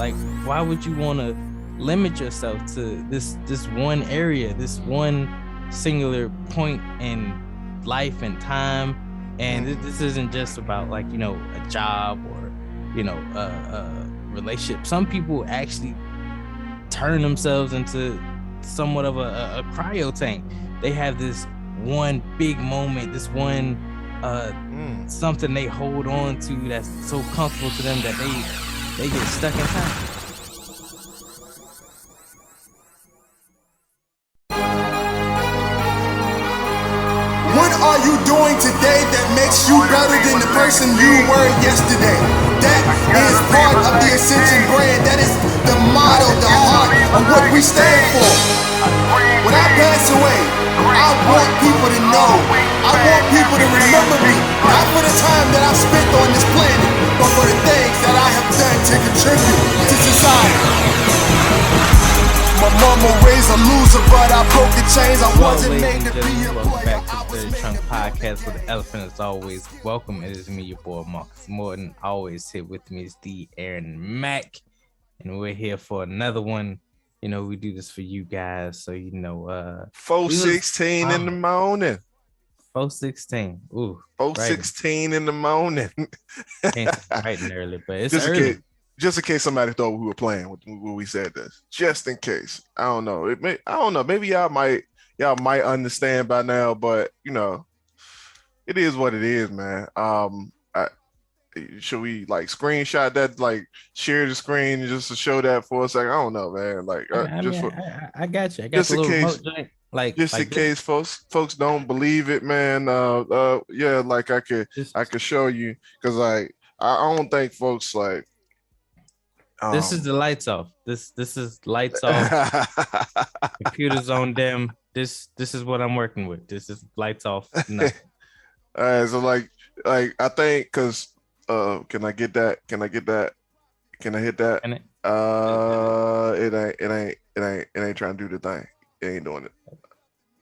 Like, why would you want to limit yourself to this one area, this one singular point in life and time? And this isn't just about like, you know, a job or, you know, a relationship. Some people actually turn themselves into somewhat of a cryo tank. They have this one big moment, this one something they hold on to that's so comfortable to them that they get stuck in time. What are you doing today that makes you better than the person you were yesterday? That is part of the Ascension brand. That is the motto, the heart of what we stand for. When I pass away, I want people to know. I want people to remember me. Not for the time that I've spent on this planet, but for the things that I have done to contribute to society. My mama raised a loser, but I broke the chains. I wasn't made to be a player. Welcome back to the Third Trunk Podcast with the elephant as always. Welcome. It is me, your boy Marcus Morton. Always here with me is the Aaron Mack. And we're here for another one. You know, we do this for you guys. So, you know, 4:16 in the morning. 4:16. Ooh. 4:16 in the morning. Writing early, but it's early. Just in case somebody thought we were playing when we said this. Just in case. I don't know. I don't know. Maybe y'all might understand by now, but you know, it is what it is, man. Should we like screenshot that, like share the screen just to show that for a second? I don't know, man. Like, I got you. I got just the in little case, remote, like just in case folks don't believe it, man. Yeah, like I could show you because like I don't think folks like. This is the lights off. This is lights off. Computers on them. This is what I'm working with. This is lights off. No. All right, so like I think because can I get that? Can I hit that? It ain't trying to do the thing. It ain't doing it.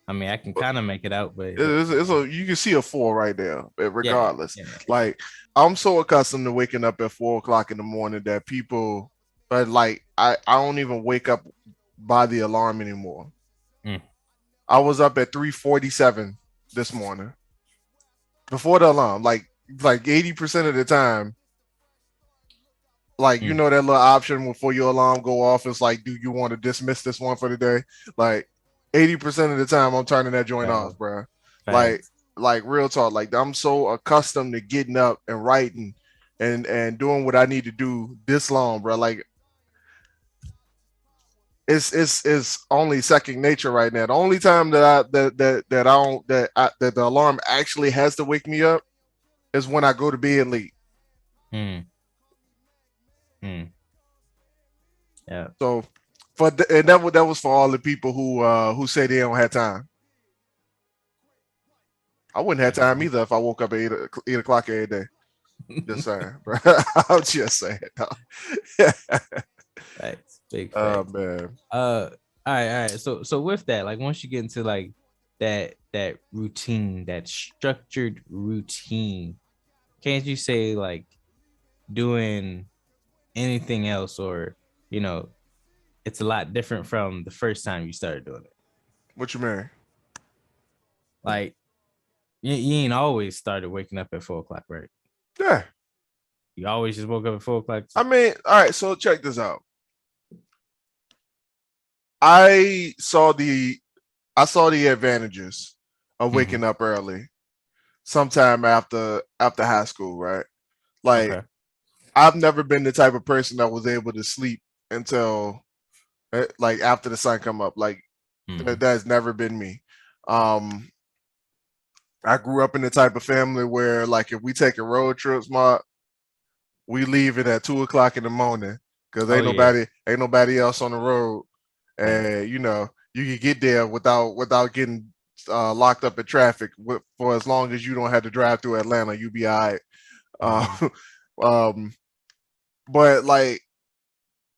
I mean, I can kind of make it out, but you can see a 4 right there. But regardless, yeah. Like I'm so accustomed to waking up at 4 o'clock in the morning that people, but like I don't even wake up by the alarm anymore. I was up at 3:47 this morning before the alarm, like 80% of the time. Like, you know, that little option before your alarm go off is like, do you want to dismiss this one for the day? Like 80% of the time I'm turning that joint off, bro. Like real talk. Like I'm so accustomed to getting up and writing and doing what I need to do this long, bro. Like it's only second nature right now. The only time that the alarm actually has to wake me up is when I go to bed late. Yeah. So that was for all the people who say they don't have time. I wouldn't have time either if I woke up at 8 o'clock every day. Just saying, bro. I'm just saying. Facts. Big facts. Oh man. All right. So with that, like once you get into like that routine, that structured routine, can't you say like doing anything else, or you know, it's a lot different from the first time you started doing it? What you mean? Like you ain't always started waking up at 4 o'clock, right? Yeah. You always just woke up at 4 o'clock. I mean, all right, so check this out. I saw the advantages of waking up early sometime after high school, right? Like okay. I've never been the type of person that was able to sleep until like after the sun come up. Like that's never been me. I grew up in the type of family where like if we take a road trip, we leave it at 2 o'clock in the morning because ain't nobody else on the road. And you know, you can get there without getting locked up in traffic for as long as you don't have to drive through Atlanta. You be all right. But like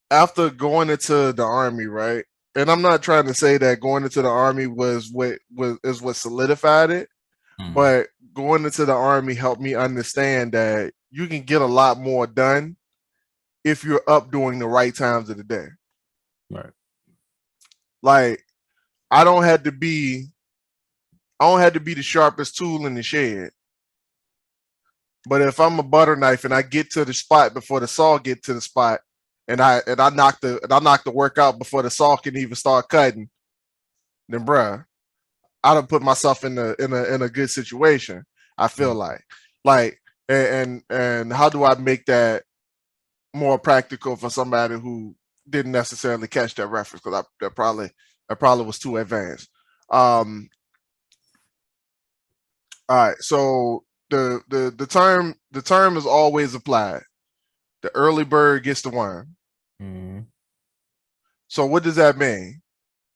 after going into the Army, right? And I'm not trying to say that going into the Army was what solidified it, but going into the Army helped me understand that you can get a lot more done if you're up during the right times of the day. Right. Like I don't have to be the sharpest tool in the shed. But if I'm a butter knife and I get to the spot before the saw get to the spot, and I knock the work out before the saw can even start cutting, then bruh, I done put myself in a good situation. I feel like and how do I make that more practical for somebody who didn't necessarily catch that reference, because that probably was too advanced. All right, so the term is always applied. The early bird gets the worm. Mm-hmm. So what does that mean?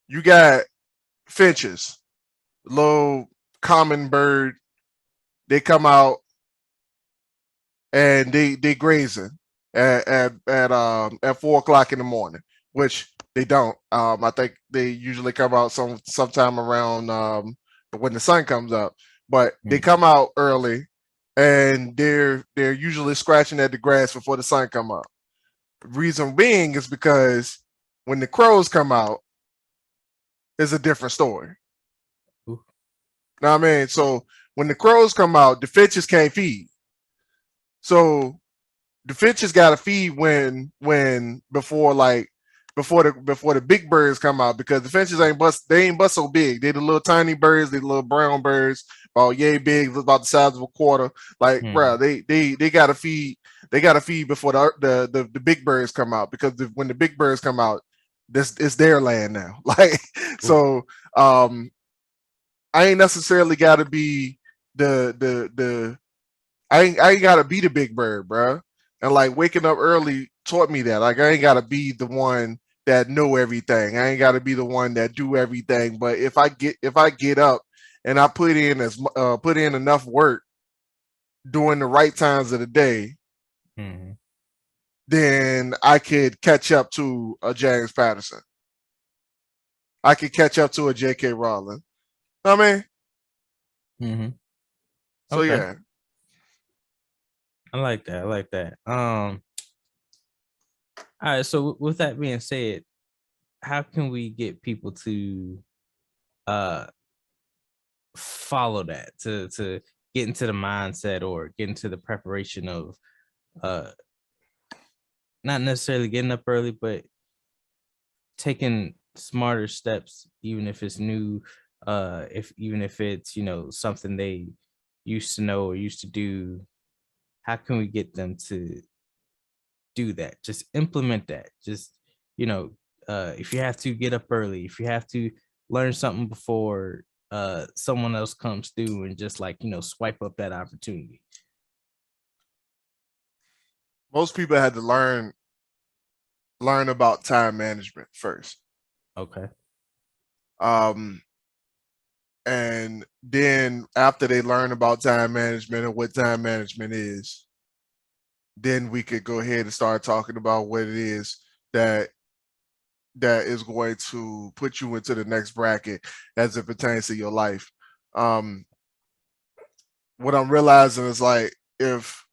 You got finches, little common bird. They come out and they grazing at 4:00 in the morning, which they don't. I think they usually come out sometime around when the sun comes up. But they come out early, and they're usually scratching at the grass before the sun come up. Reason being is because when the crows come out, it's a different story. Ooh. Know what I mean? So when the crows come out, the finches can't feed. So the finches got to feed before the big birds come out, because the finches ain't but so big. They the little tiny birds, they the little brown birds, about yay big, about the size of a quarter. Like, bruh, they gotta feed. They gotta feed before the big birds come out, because when the big birds come out, this is their land now. Like, so I ain't necessarily gotta be the I ain't gotta be the big bird, bruh. And like waking up early taught me that. Like I ain't gotta be the one that know everything. I ain't gotta be the one that do everything. But if I get up and I put in enough work during the right times of the day, then I could catch up to a James Patterson. I could catch up to a J.K. Rowling. Know what I mean? So Okay. yeah. I like that. All right. So with that being said, how can we get people to follow that, to get into the mindset or get into the preparation of not necessarily getting up early, but taking smarter steps, even if it's new, even if it's something they used to know or used to do. How can we get them to do that? Just implement that. Just if you have to get up early, if you have to learn something before someone else comes through, and just swipe up that opportunity. Most people had to learn about time management first. Okay. And then after they learn about time management and what time management is, then we could go ahead and start talking about what it is that is going to put you into the next bracket as it pertains to your life. What I'm realizing is, like, if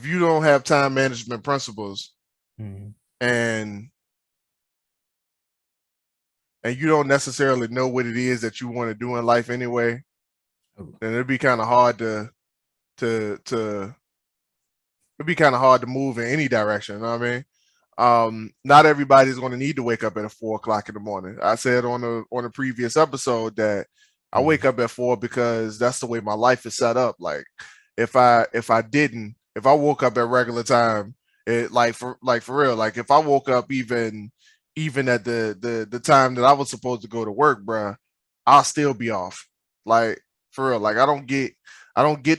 you don't have time management principles, and you don't necessarily know what it is that you want to do in life anyway, then it'd be kind of hard to move in any direction. You know what I mean? Not everybody's going to need to wake up at 4:00 in the morning. I said on a previous episode that I wake up at 4 because that's the way my life is set up. Like if I woke up at regular time, it for real, like if I woke up even at the time that I was supposed to go to work, bruh, I'll still be off. Like for real. Like I don't get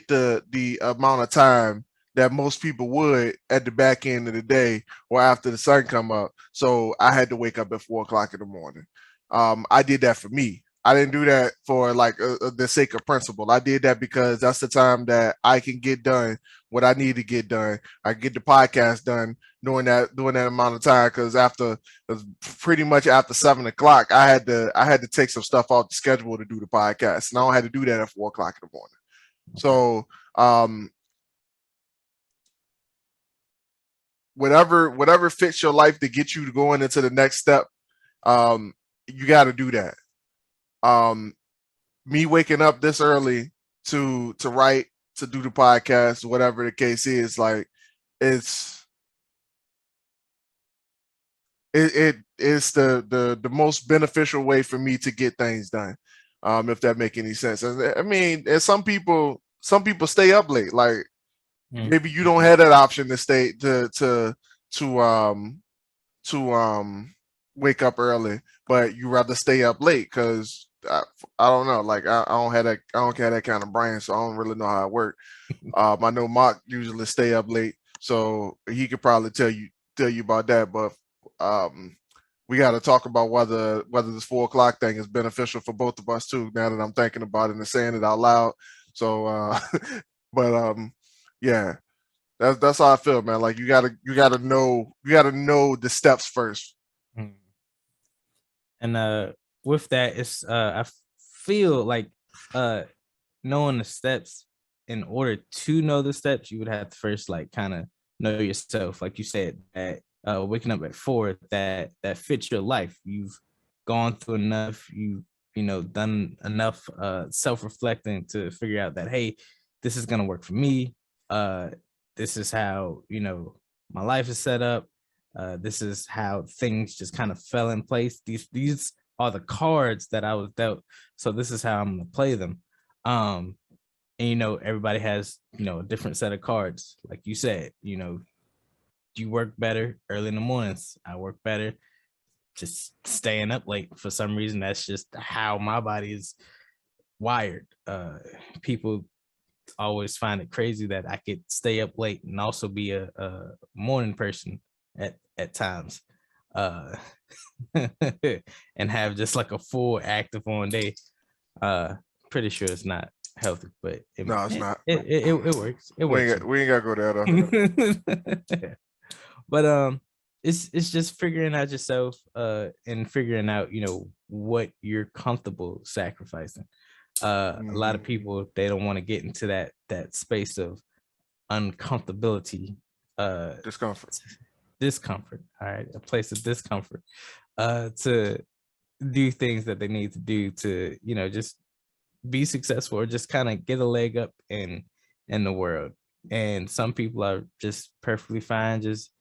the amount of time that most people would at the back end of the day or after the sun come up. So I had to wake up at 4:00 in the morning. I did that for me. I didn't do that for the sake of principle. I did that because that's the time that I can get done what I need to get done. I get the podcast done during that amount of time, because pretty much after 7:00, I had to take some stuff off the schedule to do the podcast, and I don't have to do that at 4:00 in the morning. So whatever fits your life to get you going into the next step. You got to do that. Me waking up this early to write, to do the podcast, whatever the case is, like it's the most beneficial way for me to get things done. If that make any sense. I mean, and some people stay up late. Like maybe you don't have that option to stay to wake up early, but you rather stay up late because I don't know. Like I don't have that kind of brain, so I don't really know how it works. I know Mark usually stay up late, so he could probably tell you about that. But we got to talk about whether this 4 o'clock thing is beneficial for both of us too. Now that I'm thinking about it and saying it out loud, so but yeah, that's how I feel, man. Like you gotta know the steps first. And with that, it's I feel like knowing the steps, in order to know the steps, you would have to first like kind of know yourself. Like you said, that waking up at 4, that fits your life. You've gone through enough, you know, done enough self-reflecting to figure out that, hey, this is gonna work for me. This is how, you know, my life is set up. This is how things just kind of fell in place. These are the cards that I was dealt. So this is how I'm gonna play them. And you know, everybody has, you know, a different set of cards. Like you said, you know, you work better early in the mornings. I work better just staying up late. For some reason, that's just how my body is wired. People always find it crazy that I could stay up late and also be a morning person at times, and have just like a full active on day. Pretty sure it's not healthy, but No, it's not. It works. It works. We ain't gotta go there though. But it's just figuring out yourself, and figuring out, you know, what you're comfortable sacrificing. A lot of people, they don't want to get into that space of uncomfortability, discomfort. All right, a place of discomfort, to do things that they need to do to, you know, just be successful or just kind of get a leg up in the world. And some people are just perfectly fine just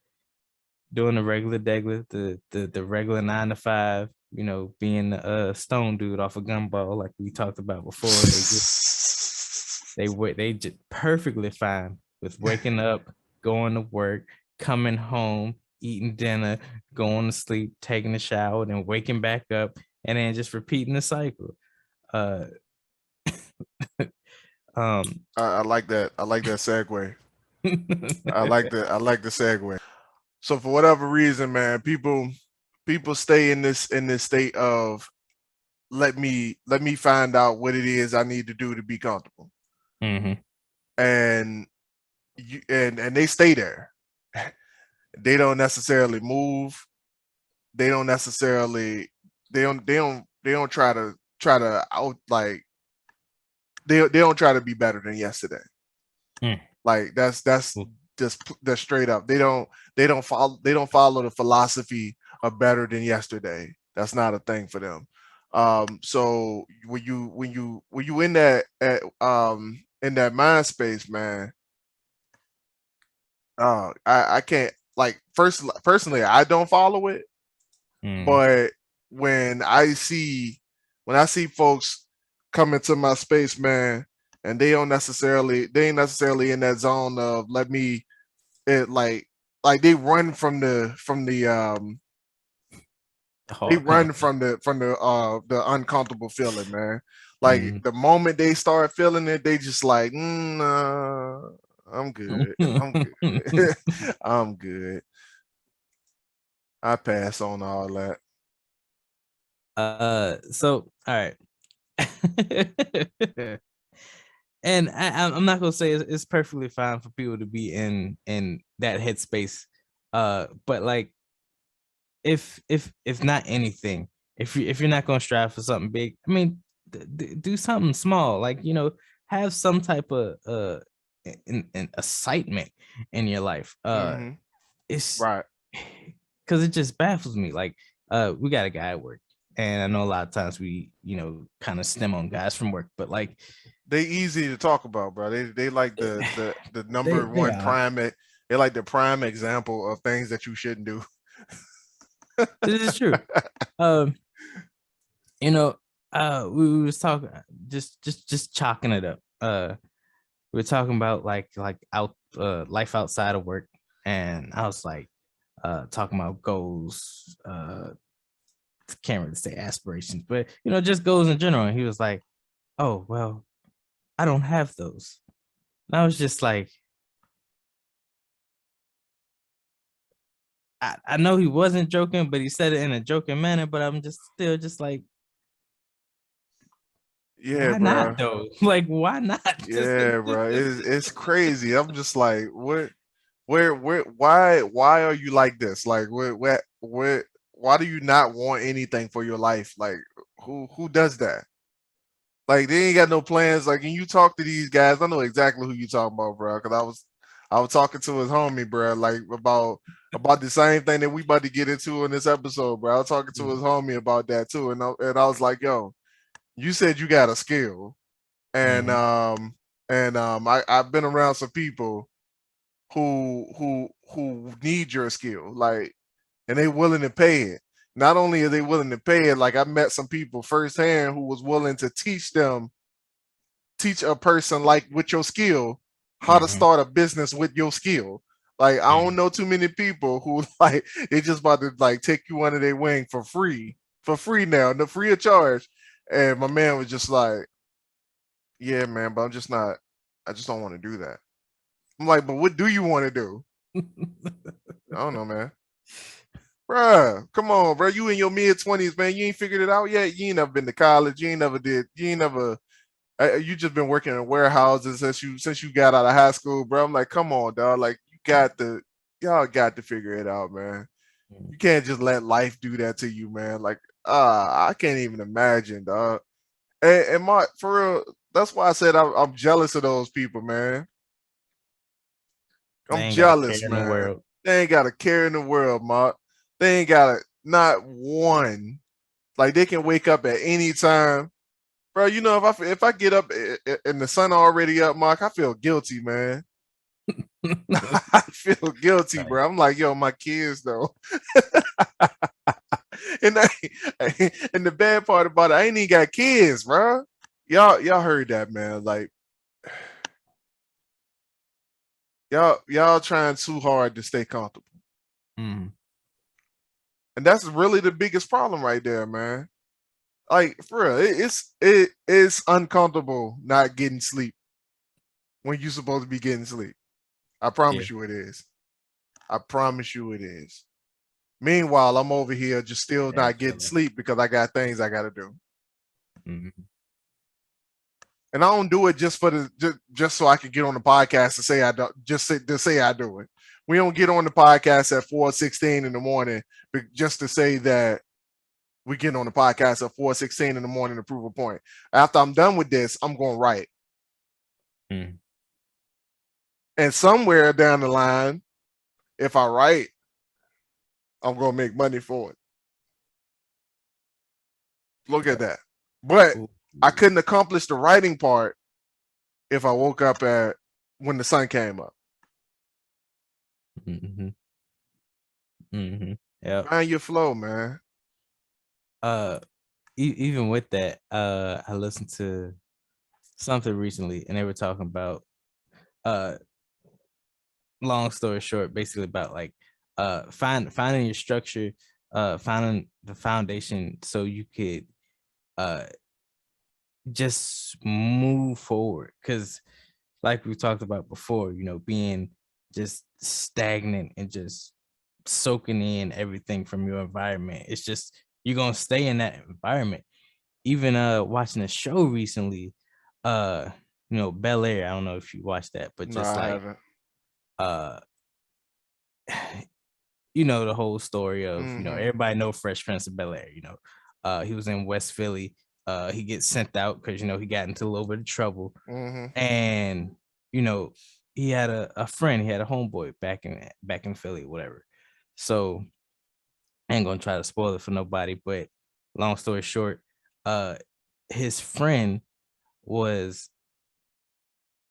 doing the regular degular, the regular 9 to 5, you know, being a stone dude off a gumball like we talked about before. They just perfectly fine with waking up, going to work, coming home, eating dinner, going to sleep, taking a shower, then waking back up, and then just repeating the cycle. I like that. I like that segue. I like the segue. So for whatever reason, man, people stay in this state of let me find out what it is I need to do to be comfortable. And they stay there. They don't necessarily move. They don't necessarily they don't try to out, like they don't try to be better than yesterday. Like that's just straight up. They don't follow the philosophy of better than yesterday. That's not a thing for them. So when you in that in that mind space, man, I can't, like, personally I don't follow it. But when I see folks come into my space, man, and they ain't necessarily in that zone of let me it like they run from the they run from the uncomfortable feeling, man. Like the moment they start feeling it, they just like, I'm good. I'm good. I'm good. I pass on all that. So all right. And I'm not gonna say it's perfectly fine for people to be in that headspace, but like if not anything, if you're not gonna strive for something big, I mean, do something small. Like, you know, have some type of an excitement in your life. it's Right. because it just baffles me. Like, we got a guy at work, and I know a lot of times we, kind of stem on guys from work, but like They easy to talk about, bro. They like the they number they one are. prime. They like the prime example of things that you shouldn't do. This is true. Um, you know, we was talking, just chalking it up. We were talking about like out life outside of work, and I was like talking about goals. Can't really say aspirations, but just goals in general. And he was like, "Oh well, I don't have those." And I was just like, I know he wasn't joking, but he said it in a joking manner. But I'm just still just like, Yeah, why not bro. though? Like, why not? Just Yeah, bro. It's crazy. I'm just like, what? Where? Why are you like this? Like, what? Why do you not want anything for your life? Like, who does that? Like, they ain't got no plans. Like, when you talk to these guys, I know exactly who you talking about, bro. Because I was talking to his homie, bro, like about the same thing that we about to get into in this episode, bro. I was talking to his homie about that too, and I was like, yo, you said you got a skill, and Mhm. I've been around some people who need your skill, like, and they willing to pay it. Not only are they willing to pay it, like I met some people firsthand who was willing to teach a person like with your skill how to Mhm. start a business with your skill. Like, I don't Mhm. know too many people who like they just about to like take you under their wing for free now, no free of charge. And my man was just like, yeah, man, but I just don't want to do that. I'm like, but what do you want to do? I don't know, man. Bruh, come on, bro. You in your mid 20s, man. You ain't figured it out yet. You ain't never been to college. You ain't never you just been working in warehouses since you got out of high school, bro. I'm like, come on, dog. Like, y'all got to figure it out, man. You can't just let life do that to you, man. Like, I can't even imagine, dog. And my for real, that's why I said I'm jealous of those people, man. They I'm ain't got a care jealous, in the man. world. They ain't got a care in the world, Mark. They ain't got not one. Like, they can wake up at any time, bro. You know, if I get up and the sun already up, Mark, I feel guilty, man. I feel guilty, Right. bro. I'm like, yo, my kids though, and and the bad part about it, I ain't even got kids, bro. Y'all heard that, man? Like, y'all trying too hard to stay comfortable, Mhm. and that's really the biggest problem right there, man. Like, for real, it's uncomfortable not getting sleep when you're supposed to be getting sleep. I Yeah. promise you it is. I promise you it is. Meanwhile, I'm over here just still Yeah, I not getting feel it. sleep because I got things I got to do. Mhm. And I don't do it just for just so I can get on the podcast to say I don't to say I do it. We don't get on the podcast at 4:16 in the morning just to say that we get on the podcast at 4:16 in the morning to prove a point. After I'm done with this, I'm going to write. Mhm. And somewhere down the line, if I write, I'm going to make money for it. Look at Yep. that. But Ooh. I couldn't accomplish the writing part if I woke up at when the sun came up. Mhm. Mhm. Yep. Find your flow, man. Uh, even with that, I listened to something recently, and they were talking about uh, long story short, basically about like finding your structure, finding the foundation so you could uh just move forward. Cause like we talked about before, being just stagnant and just soaking in everything from your environment. It's just you're gonna stay in that environment. Even watching a show recently, uh, Bel Air. I don't know if you watched that, but No, just I like haven't. uh the whole story of, Mm-hmm. everybody know Fresh Prince of Bel Air. He was in West Philly. He gets sent out because he got into a little bit of trouble. Mm-hmm. And, you know, he had a friend, he had a homeboy back in Philly, whatever. So I ain't gonna try to spoil it for nobody, but long story short, uh his friend was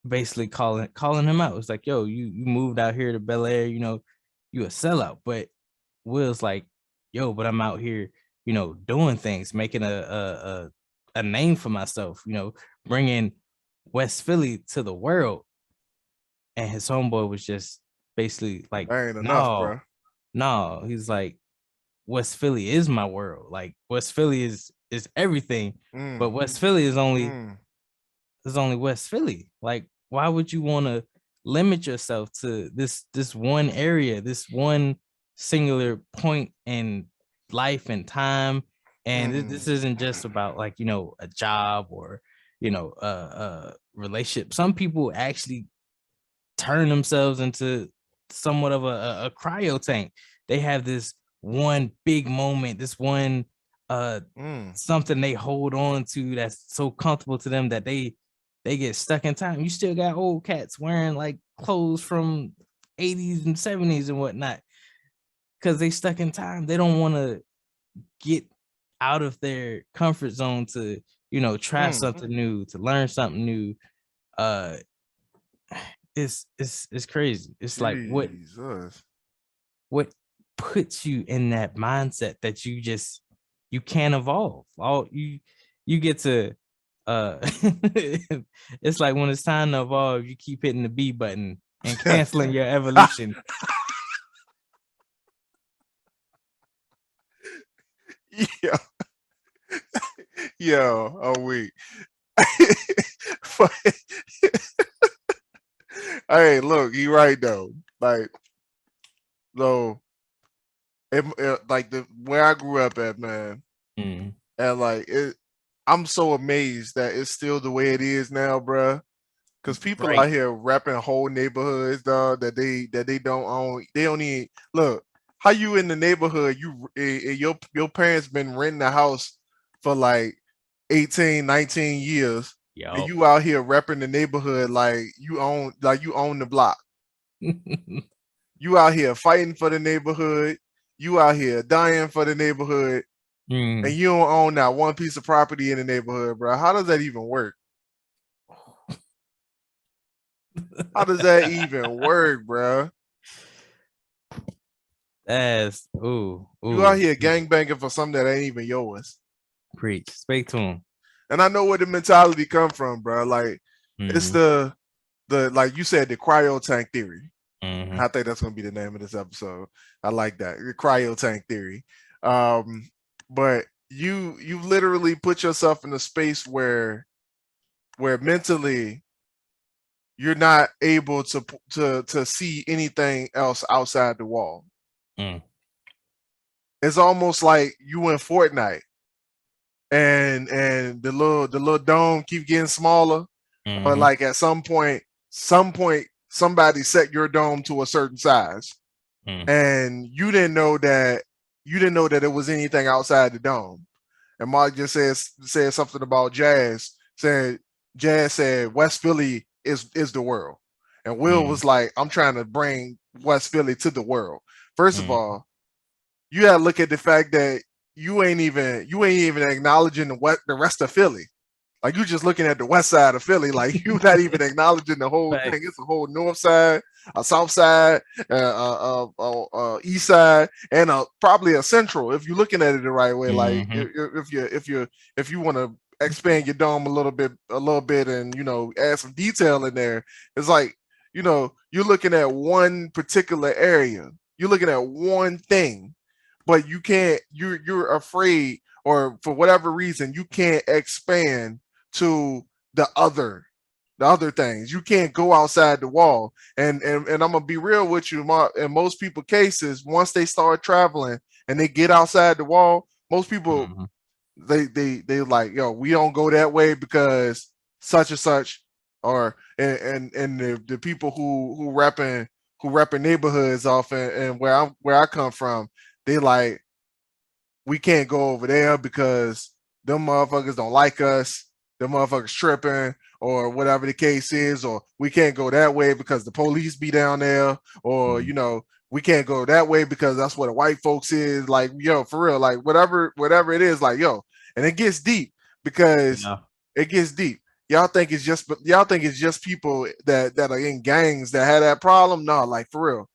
basically calling him out. It's like, yo, you moved out here to Bel Air, you a sellout. But Will's like, yo, but I'm out here, doing things, making a name for myself, bringing West Philly to the world. And his homeboy was just basically like, That ain't enough, no, bro. no. He's like, West Philly is my world. Like West Philly is everything, but West Philly is only West Philly. Like, why would you want to limit yourself to this one area, this one singular point in life and time? And this isn't just about like a job or a relationship. Some people actually turn themselves into somewhat of a cryo tank. They have this one big moment, this one something they hold on to that's so comfortable to them that they get stuck in time. You still got old cats wearing like clothes from 80s and 70s and whatnot because they stuck in time. They don't want to get out of their comfort zone to try something new, to learn something new. uh it's crazy. It's like what puts you in that mindset that you can't evolve. All you get to it's like when it's time to evolve, you keep hitting the B button and canceling your evolution. Yeah. Yo, oh wait. Hey, look, he right though. Like, so like the where I grew up at, man, and like I'm so amazed that it's still the way it is now, bruh. Because people Right. out here rapping whole neighborhoods, dog, that they don't own. They don't even look. How you in the neighborhood? Your parents been renting a house for like 18, 19 years. And Yo. you out here repping the neighborhood like you own the block. You out here fighting for the neighborhood. You out here dying for the neighborhood, and you don't own that one piece of property in the neighborhood, bro. How does that even work? How does that even work, bro? That's ooh. You out here gangbanging for something that ain't even yours. Preach. Speak to him. And I know where the mentality come from, bro. Like it's the like you said, the cryo tank theory. I think that's gonna be the name of this episode. I like that. The cryo tank theory. But you literally put yourself in a space where mentally you're not able to see anything else outside the wall. It's almost like you in Fortnite and the little dome keep getting smaller. Or like at some point somebody set your dome to a certain size. And you didn't know that it was anything outside the dome. And Mark just said something about Jazz. Jazz said West Philly is the world. And Will was like, I'm trying to bring West Philly to the world. First of all, you gotta look at the fact that you ain't even acknowledging the rest of Philly. Like you just looking at the west side of Philly, like you not even acknowledging the whole thing. It's a whole north side, a south side, east side, and probably a central. If you're looking at it the right way, like if you want to expand your dome a little bit, and add some detail in there, it's like you're looking at one particular area. You're looking at one thing, but you can't. You're afraid, or for whatever reason, you can't expand to the other things. You can't go outside the wall. And I'm gonna be real with you, Mark. In most people cases, once they start traveling and they get outside the wall, most people they like, yo, we don't go that way because such and such, or and the people who repping neighborhoods off and where I come from, they like, we can't go over there because them motherfuckers don't like us. the motherfuckers tripping or whatever the case is, or we can't go that way because the police be down there, or you know, we can't go that way because that's what the white folks is. Like, yo, for real, like whatever it is, like, yo, and it gets deep because it gets deep. Y'all think it's just people that are in gangs that had that problem? No, like for real.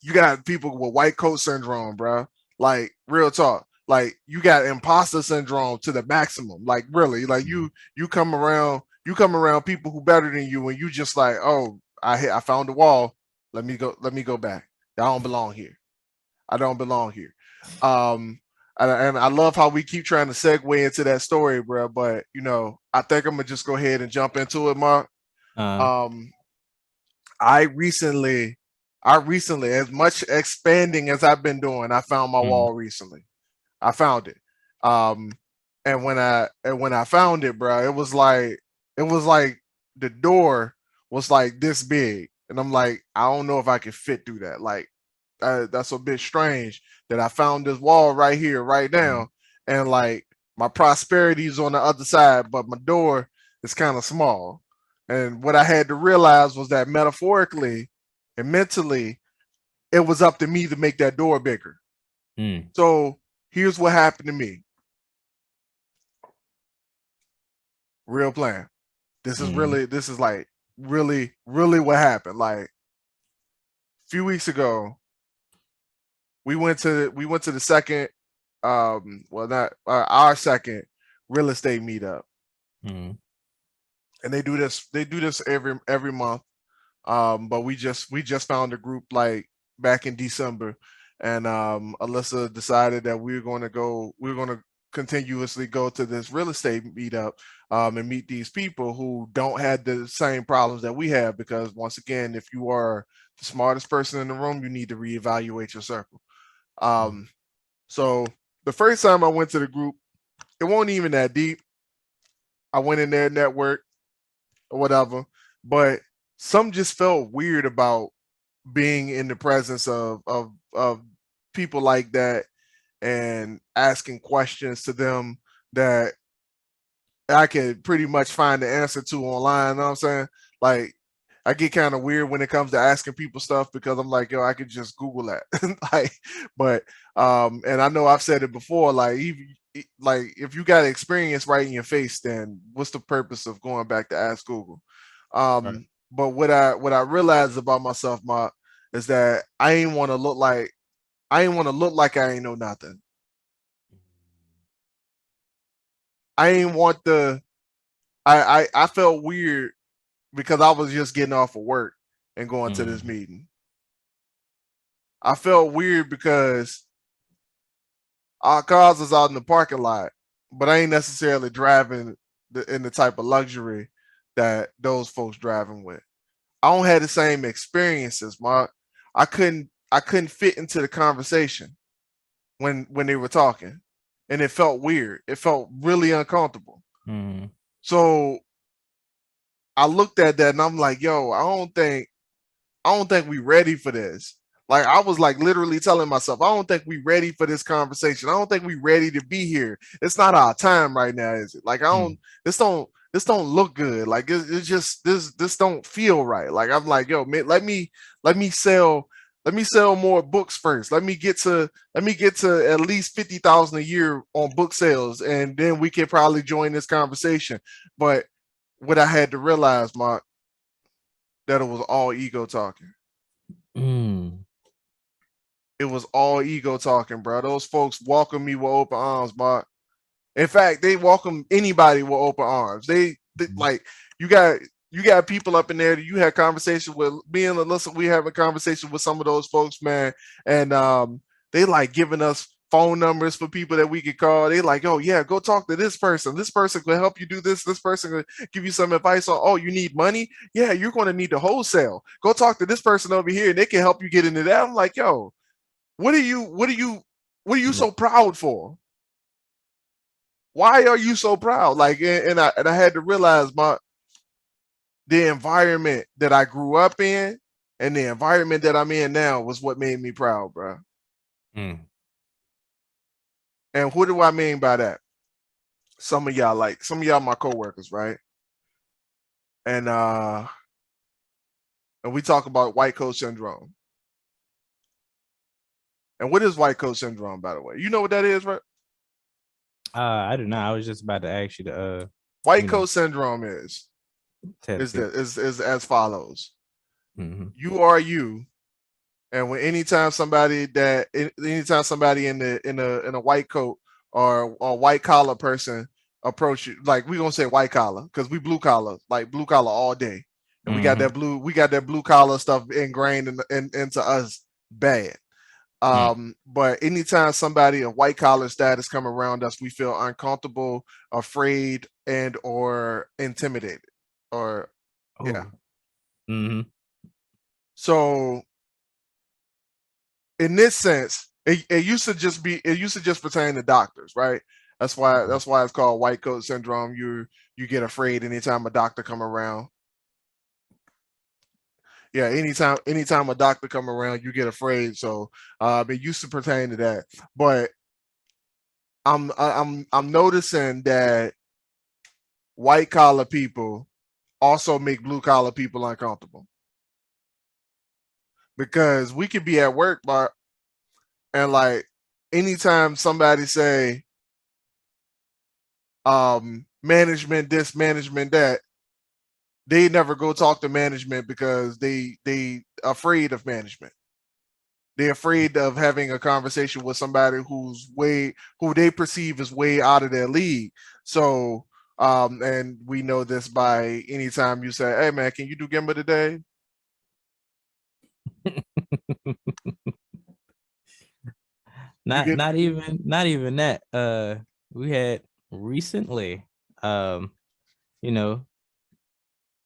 You got people with white coat syndrome, bro. Like real talk. Like you got imposter syndrome to the maximum. Like really, like you come around people who better than you, and you just like, oh, I found the wall. Let me go back. I don't belong here. I don't belong here. And I love how we keep trying to segue into that story, bro. But you know, I think I'm gonna just go ahead and jump into it, Mark. I recently, as much expanding as I've been doing, I found my wall recently. I found it. And when I found it, bro, it was like the door was like this big, and I'm like, I don't know if I can fit through that. Like, that's a bit strange that I found this wall right here, right now, and like my prosperity is on the other side, but my door is kind of small. And what I had to realize was that metaphorically and mentally, it was up to me to make that door bigger. So here's what happened to me. Real plan. This is like really what happened. Like a few weeks ago, we went to the second, not our second real estate meetup. And they do this every month. But we just found a group like back in December, and Alyssa decided that we're going to continuously go to this real estate meetup and meet these people who don't have the same problems that we have, because once again, if you are the smartest person in the room, you need to reevaluate your circle. So the first time I went to the group, it wasn't even that deep. I went in there, network or whatever, but some just felt weird about being in the presence of people like that and asking questions to them that I could pretty much find the answer to online. You know what I'm saying? Like, I get kind of weird when it comes to asking people stuff, because I'm like, yo, I could just Google that. Like, but and I know I've said it before, like, like if you got experience right in your face, then what's the purpose of going back to ask Google? Right. But what I realized about myself, Mark, is that I ain't want to look like I ain't know nothing. I ain't want the I felt weird because I was just getting off of work and going to this meeting. I felt weird because our cars is out in the parking lot, but I ain't necessarily driving in the type of luxury that those folks driving with. I don't have the same experiences, Mark. I couldn't fit into the conversation when they were talking, and it felt weird. It felt really uncomfortable. So I looked at that and I'm like, yo, I don't think we ready for this. Like, I was like literally telling myself, I don't think we ready for this conversation. I don't think we ready to be here. It's not our time right now, is it? Like, this don't look good. Like, it's just this don't feel right. Like, I'm like, yo, man, let me sell more books first. Let me get to at least 50,000 a year on book sales, and then we can probably join this conversation. But what I had to realize, Mark, that it was all ego talking. It was all ego talking, bro. Those folks welcome me with open arms, Mark. In fact, they welcome anybody with open arms. They like, you got people up in there that you had conversations with. Me and Alyssa, we have a conversation with some of those folks, man, and they like giving us phone numbers for people that we could call. They like, oh yeah, go talk to this person. This person could help you do this. This person could give you some advice on, oh, you need money? Yeah, you're going to need to wholesale. Go talk to this person over here, and they can help you get into that. I'm like, yo, what are you so proud for? Why are you so proud? Like, and I had to realize the environment that I grew up in and the environment that I'm in now was what made me proud, bro. And what do I mean by that? some of y'all my coworkers, right? And we talk about white coat syndrome. And what is white coat syndrome, by the way? You know what that is, right? I don't know. I was just about to ask you to White coat syndrome is tell the people. is as follows. Mm-hmm. You are you, and when anytime somebody in a white coat or a white collar person approach you, like we gonna say white collar because we blue collar, like blue collar all day, and we got that blue collar stuff ingrained into us bad. But anytime somebody of white collar status come around us, we feel uncomfortable, afraid, and or intimidated. Or yeah. Mm-hmm. So in this sense, it used to just pertain to doctors, right? That's why it's called white coat syndrome. You get afraid anytime a doctor come around. Yeah, anytime a doctor come around, you get afraid. So it used to pertain to that. But I'm noticing that white collar people also make blue collar people uncomfortable. Because we could be at work, but and like anytime somebody say management this, management that, they never go talk to management because they afraid of management. They're afraid of having a conversation with somebody who they perceive as way out of their league. So and we know this by anytime you say, hey man, can you do Gimba today? Not even that. We had recently, you know,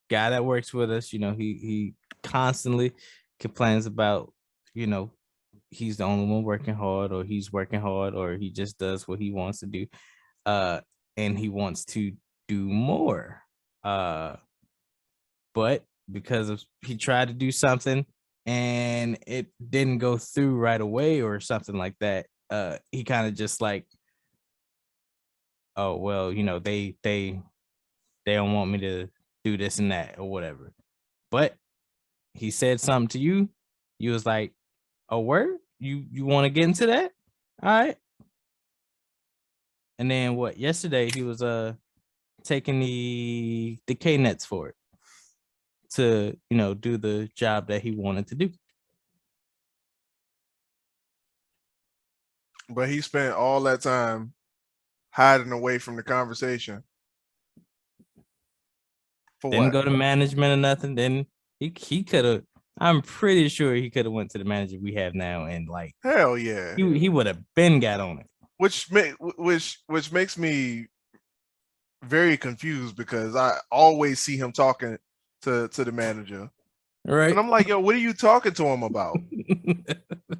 guy that works with us, he constantly complains about, he's the only one working hard, or he's working hard, or he just does what he wants to do. And he wants to do more. But because of he tried to do something and it didn't go through right away or something like that, he kind of just like, oh well, they don't want me to do this and that or whatever. But he said something to you, you was like, oh word, you want to get into that? All right. And then what, yesterday he was taking the K nets for it to do the job that he wanted to do. But he spent all that time hiding away from the conversation. For didn't what? Go to management or nothing. Then he could have. I'm pretty sure he could have went to the manager we have now and like, hell yeah, he would have been got on it. Which makes me very confused because I always see him talking to the manager. Right. And I'm like, yo, what are you talking to him about?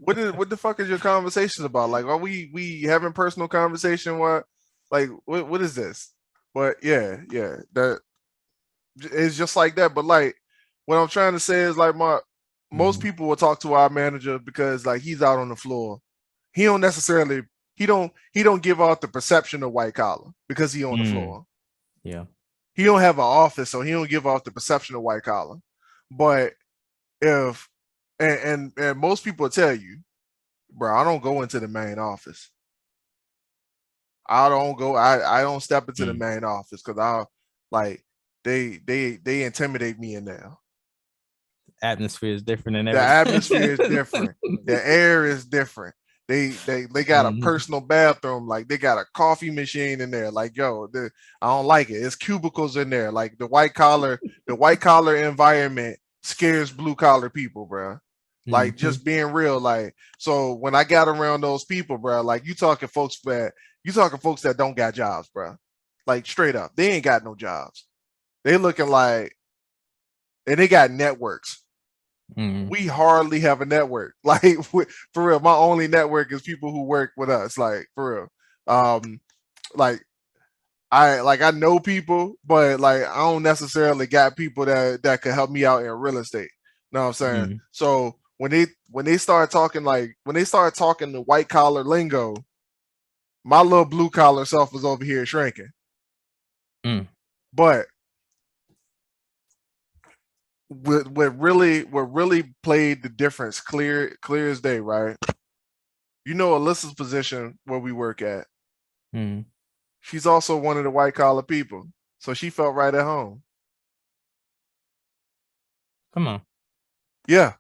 What the fuck is your conversation about? Like, are we having personal conversation? What is this? But yeah, that it's just like that. But like, what I'm trying to say is like most people will talk to our manager because like he's out on the floor. He don't necessarily he don't give out the perception of white collar because he on the floor. Yeah. He don't have an office, so he don't give off the perception of white collar. But if and most people tell you, bro, I don't go into the main office. I don't step into the main office because I'll like they intimidate me in there. Atmosphere is different and everything. The atmosphere is different. The air is different. They got a personal bathroom, like they got a coffee machine in there. Like, yo, I don't like it. It's cubicles in there. Like the white collar environment scares blue collar people, bro. Like just being real. Like, so when I got around those people, bro, like you talking folks that don't got jobs, bro. Like straight up, they ain't got no jobs. They looking like, and they got networks. We hardly have a network. Like for real, my only network is people who work with us. Like for real, like I know people, but like I don't necessarily got people that could help me out in real estate. You know what I'm saying? So when they start talking the white collar lingo, my little blue collar self is over here shrinking. But what really played the difference clear as day, right? You know Alyssa's position where we work at. She's also one of the white collar people, so she felt right at home. Come on. Yeah,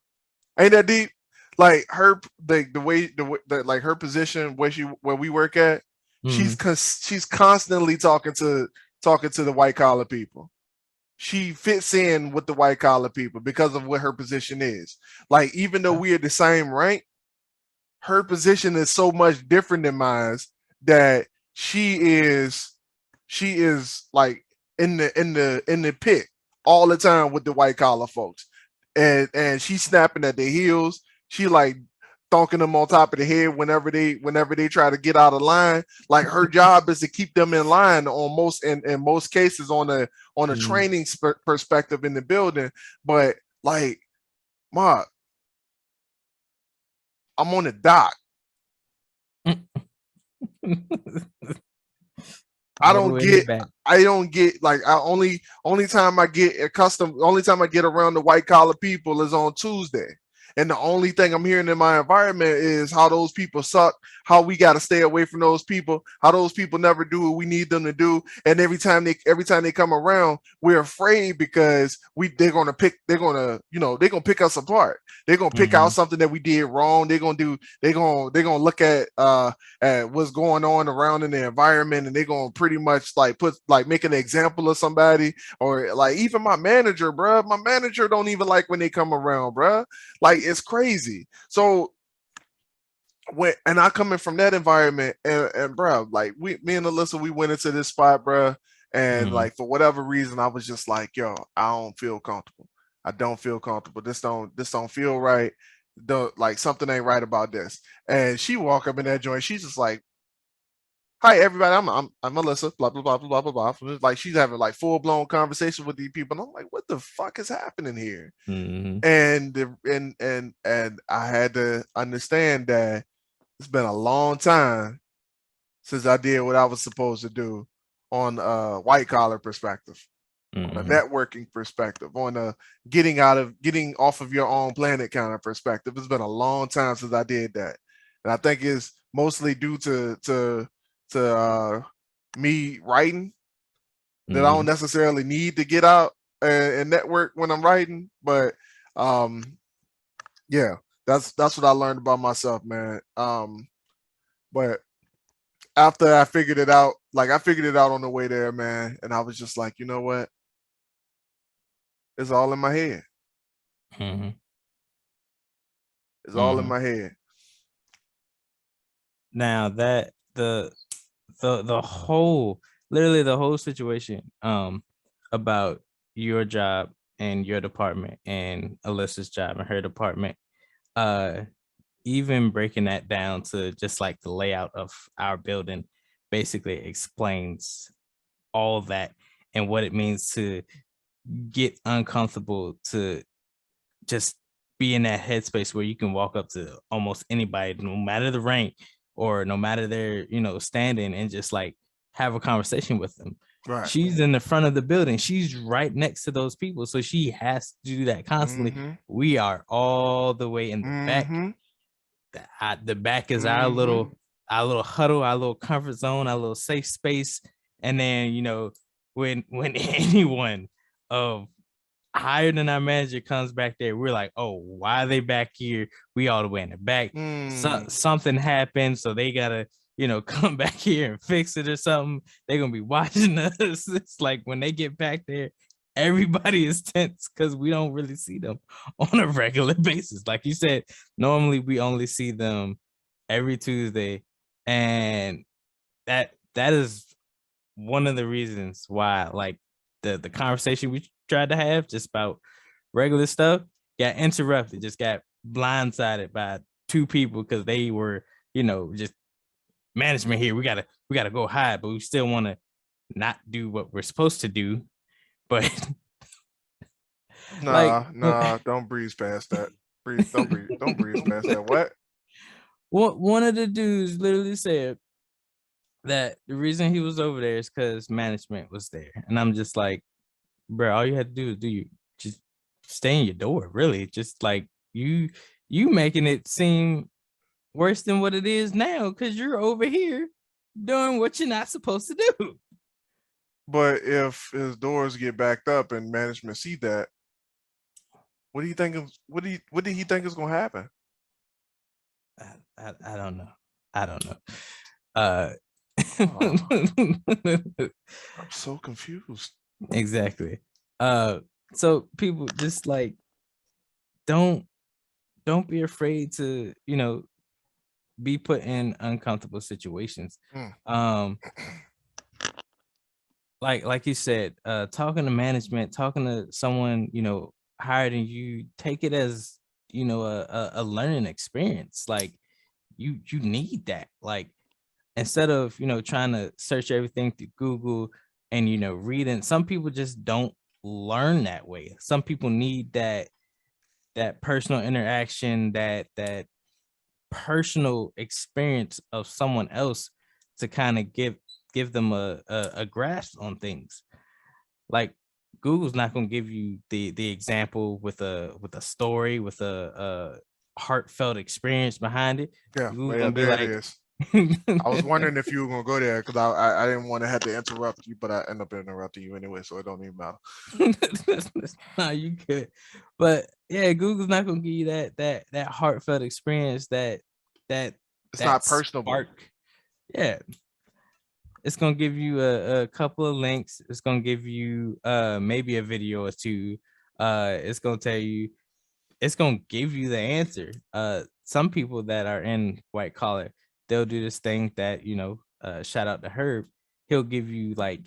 ain't that deep? Like her, the way like her position where we work at, she's constantly talking to the white collar people. She fits in with the white collar people because of what her position is. Like, even though we are the same rank, her position is so much different than mine that she is like in the pit all the time with the white collar folks. And she's snapping at their heels. She like thonking them on top of the head whenever they try to get out of line. Like, her job is to keep them in line on most cases on a training perspective in the building. But like, Mark, I'm on the dock. I don't get like, only time I get accustomed, only time I get around the white collar people is on Tuesday. And the only thing I'm hearing in my environment is how those people suck, how we got to stay away from those people, how those people never do what we need them to do. And every time they come around, we're afraid because they're gonna pick us apart. They're gonna pick out something that we did wrong. They're gonna look at what's going on around in the environment, and they're gonna pretty much make an example of somebody. Or like, even my manager, bruh. My manager don't even like when they come around, bruh. Like, it's crazy. So and I coming from that environment, and bro, like, me and Alyssa, we went into this spot, bro, and like, for whatever reason, I was just like, yo, I don't feel comfortable. I don't feel comfortable. This don't feel right. Like, something ain't right about this. And she walk up in that joint. She's just like, hi everybody, I'm Alyssa, blah blah blah blah blah blah. Like, she's having like full blown conversation with these people, and I'm like, what the fuck is happening here? And I had to understand that it's been a long time since I did what I was supposed to do on a white collar perspective, on a networking perspective, on a getting off of your own planet kind of perspective. It's been a long time since I did that, and I think it's mostly due to me writing, that I don't necessarily need to get out and network when I'm writing. But yeah, that's what I learned about myself, man. But after I figured it out, like, I figured it out on the way there, man, and I was just like, you know what? It's all in my head. It's all in my head. Now that the whole, literally the whole situation about your job and your department and Alyssa's job and her department, even breaking that down to just like the layout of our building basically explains all that and what it means to get uncomfortable, to just be in that headspace where you can walk up to almost anybody, no matter the rank or no matter their, standing, and just like have a conversation with them. Right. She's in the front of the building. She's right next to those people. So she has to do that constantly. We are all the way in the back. The back is our little huddle, our little comfort zone, our little safe space. And then, when anyone of higher than our manager comes back there, we're like, oh, why are they back here? We all the way in the back. Something happened, so they gotta, come back here and fix it or something. They're gonna be watching us. It's like, when they get back there, everybody is tense because we don't really see them on a regular basis. Like you said, normally we only see them every Tuesday, and that is one of the reasons why, like, the conversation we tried to have just about regular stuff got interrupted, just got blindsided by two people because they were, just management here. We gotta go hide, but we still want to not do what we're supposed to do. But nah, don't breeze past that. Don't breeze past that. What? One of the dudes literally said, that the reason he was over there is because management was there. And I'm just like, bro, all you had to do is just stay in your door, really. Just like you making it seem worse than what it is now because you're over here doing what you're not supposed to do. But if his doors get backed up and management see that, what do you think? What do he think is going to happen? I don't know. I don't know. Uh, I'm so confused. Exactly. So people just like don't be afraid to be put in uncomfortable situations. Um, like you said, talking to management, talking to someone higher than you, take it as a learning experience. Like you need that. Like instead of trying to search everything through Google and reading, some people just don't learn that way. Some people need that personal interaction, that personal experience of someone else to kind of give them a grasp on things. Like Google's not going to give you the example with a story, with a heartfelt experience behind it. Yeah, Google's well, gonna be there it like, is. I was wondering if you were gonna go there because I didn't want to have to interrupt you, but I end up interrupting you anyway, so it don't even matter. no, you could, but yeah, Google's not gonna give you that heartfelt experience, that It's not personable. spark. Yeah, it's gonna give you a couple of links. It's gonna give you maybe a video or two. It's gonna tell you. It's gonna give you the answer. Some people that are in white collar, they'll do this thing that shout out to Herb. He'll give you he'll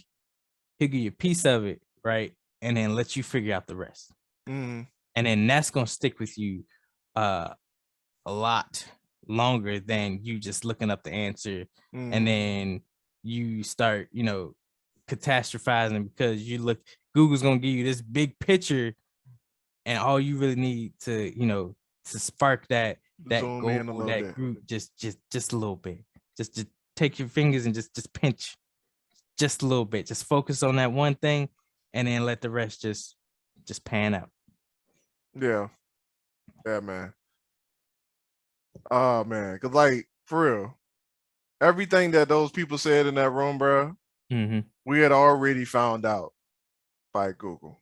give you a piece of it, right, and then let you figure out the rest. Mm-hmm. And then that's gonna stick with you a lot longer than you just looking up the answer. And then you start catastrophizing because Google's gonna give you this big picture, and all you really need to spark that Zoom goal, in a little that bit. group, just a little bit. Just take your fingers and just pinch just a little bit. Just focus on that one thing, and then let the rest just pan out. Yeah, yeah, man. Oh man, cause like for real, everything that those people said in that room, bro, we had already found out by Google.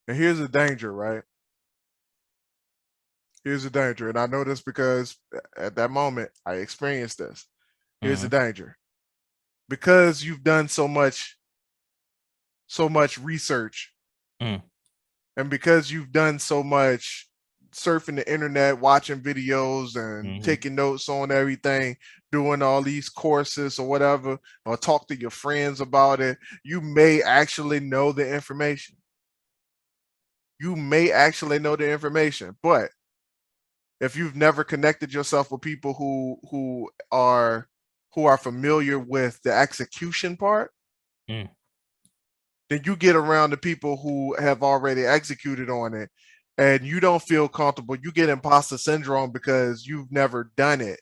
And here's the danger, right? Here's the danger, and I know this because at that moment I experienced this. Here's the danger. Because you've done so much research, and because you've done so much surfing the internet, watching videos and taking notes on everything, doing all these courses or whatever, or talk to your friends about it, you may actually know the information. You may actually know the information, but if you've never connected yourself with people who are familiar with the execution part, then you get around the people who have already executed on it and you don't feel comfortable. You get imposter syndrome because you've never done it.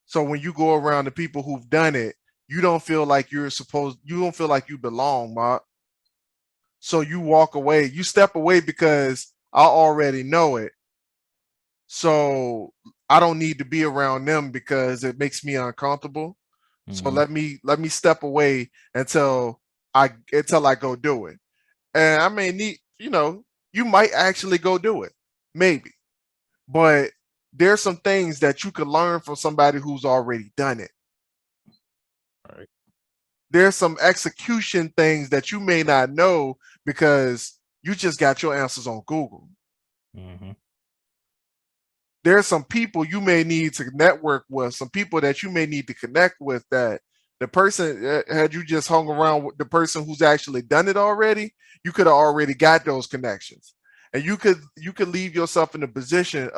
So when you go around the people who've done it, you don't feel like you don't feel like you belong, Mark. So you walk away, you step away because I already know it. So I don't need to be around them because it makes me uncomfortable. So let me step away until I go do it. And I may need, you might actually go do it. Maybe. But there's some things that you could learn from somebody who's already done it. All right. There's some execution things that you may not know because you just got your answers on Google. There's some people you may need to network with, some people that you may need to connect with, that the person, had you just hung around with the person who's actually done it already, you could have already got those connections. And you could leave yourself in a position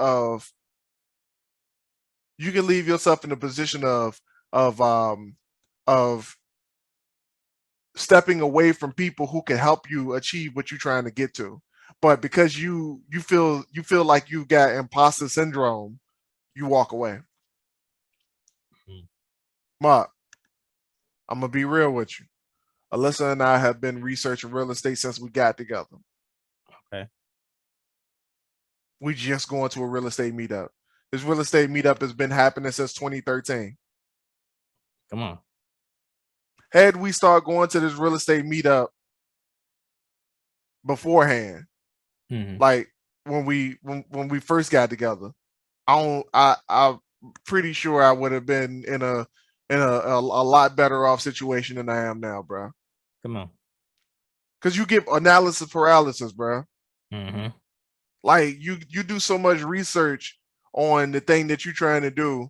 of of stepping away from people who can help you achieve what you're trying to get to. But because you feel like you got imposter syndrome, you walk away. Mark, I'm gonna be real with you. Alyssa and I have been researching real estate since we got together. Okay. We just going to a real estate meetup. This real estate meetup has been happening since 2013. Come on. Had we start going to this real estate meetup beforehand, like when we first got together, I'm pretty sure I would have been in a lot better off situation than I am now, bro. Come on. Because you get analysis paralysis, bro. Mm-hmm. Like you do so much research on the thing that you're trying to do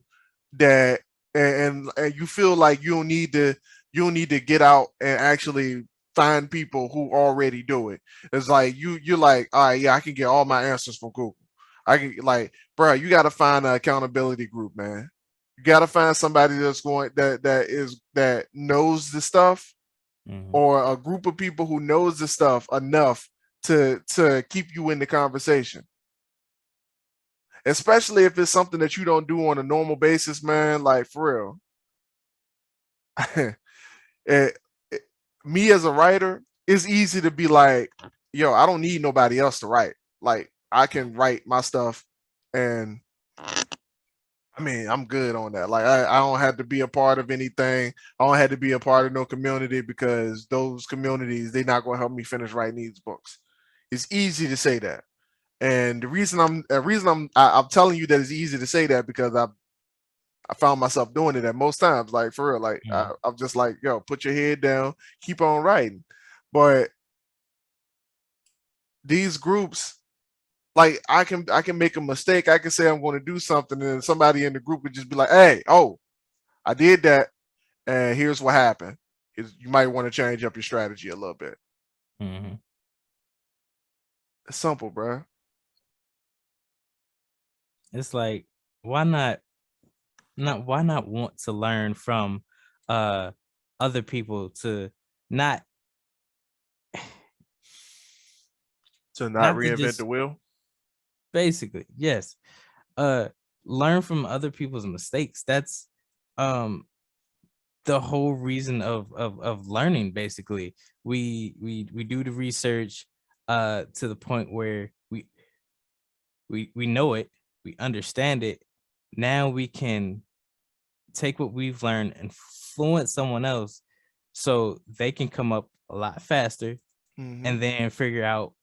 that and you feel like you don't need to get out and actually find people who already do it. It's like you're like, all right, yeah, I can get all my answers from Google. I can like, bro, you got to find an accountability group, man. You got to find somebody that's going that knows the stuff, or a group of people who knows the stuff enough to keep you in the conversation. Especially if it's something that you don't do on a normal basis, man. Like for real. Me as a writer, it's easy to be like, yo, I don't need nobody else to write. Like I can write my stuff, and I mean, I'm good on that. Like I don't have to be a part of anything. I don't have to be a part of no community, because those communities, they're not going to help me finish writing these books. It's easy to say that. And the reason I'm telling you that it's easy to say that, because I found myself doing it at most times. Like for real, like I'm just like, yo, put your head down, keep on writing. But these groups, like I can make a mistake. I can say I'm going to do something, and somebody in the group would just be like, hey, oh, I did that, and here's what happened. You might want to change up your strategy a little bit. Mm-hmm. It's simple, bro. It's like, why not want to learn from other people, to not Not to reinvent the just wheel. basically, yes, learn from other people's mistakes. That's um the whole reason of learning. Basically, we do the research to the point where we know it, we understand it. Now we can take what we've learned and influence someone else, so they can come up a lot faster, and then figure out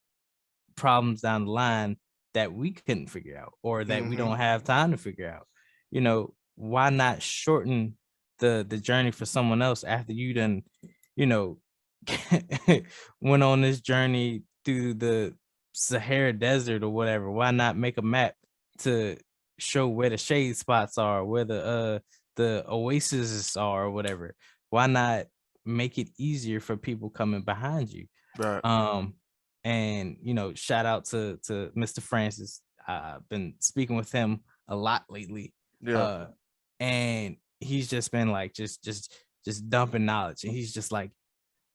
problems down the line that we couldn't figure out, or that we don't have time to figure out. Why not shorten the journey for someone else after you done, you know, went on this journey through the Sahara Desert or whatever? Why not make a map to show where the shade spots are, where the oases are, or whatever? Why not make it easier for people coming behind you? Right. And shout out to Mr. Francis. I've been speaking with him a lot lately. Yeah. And he's just been like just dumping knowledge, and he's just like,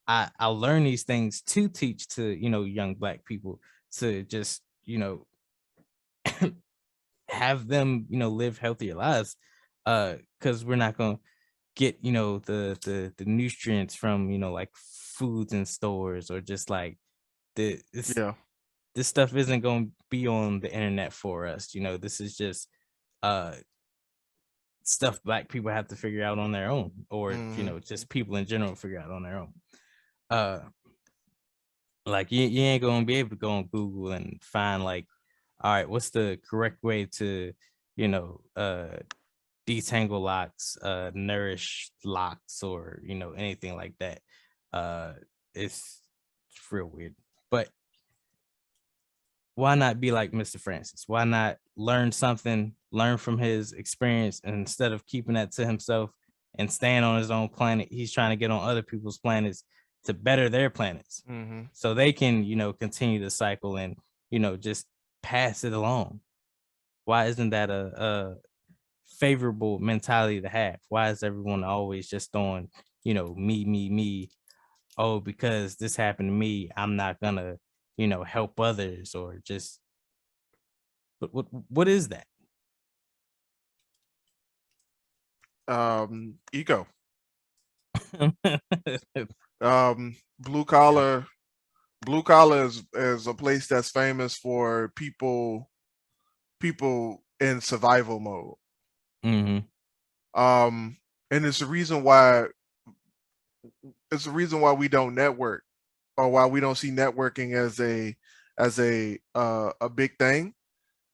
I learn these things to teach to young Black people, to just have them live healthier lives, because we're not gonna get the nutrients from like foods in stores, or just like this stuff isn't going to be on the internet for us. This is just stuff Black people have to figure out on their own, or just people in general figure out on their own. Like you ain't gonna be able to go on Google and find like, all right, what's the correct way to detangle locks, nourish locks, or anything like that. It's real weird. But why not be like Mr. Francis? Why not learn something, learn from his experience, and instead of keeping that to himself and staying on his own planet, he's trying to get on other people's planets to better their planets, so they can continue the cycle and just pass it along. Why isn't that a favorable mentality to have? Why is everyone always just on me? Oh, because this happened to me, I'm not gonna help others, or just what is that? Eco. Blue collar. Blue collar is a place that's famous for people in survival mode. Mm-hmm. And it's the reason why we don't network, or why we don't see networking as a big thing,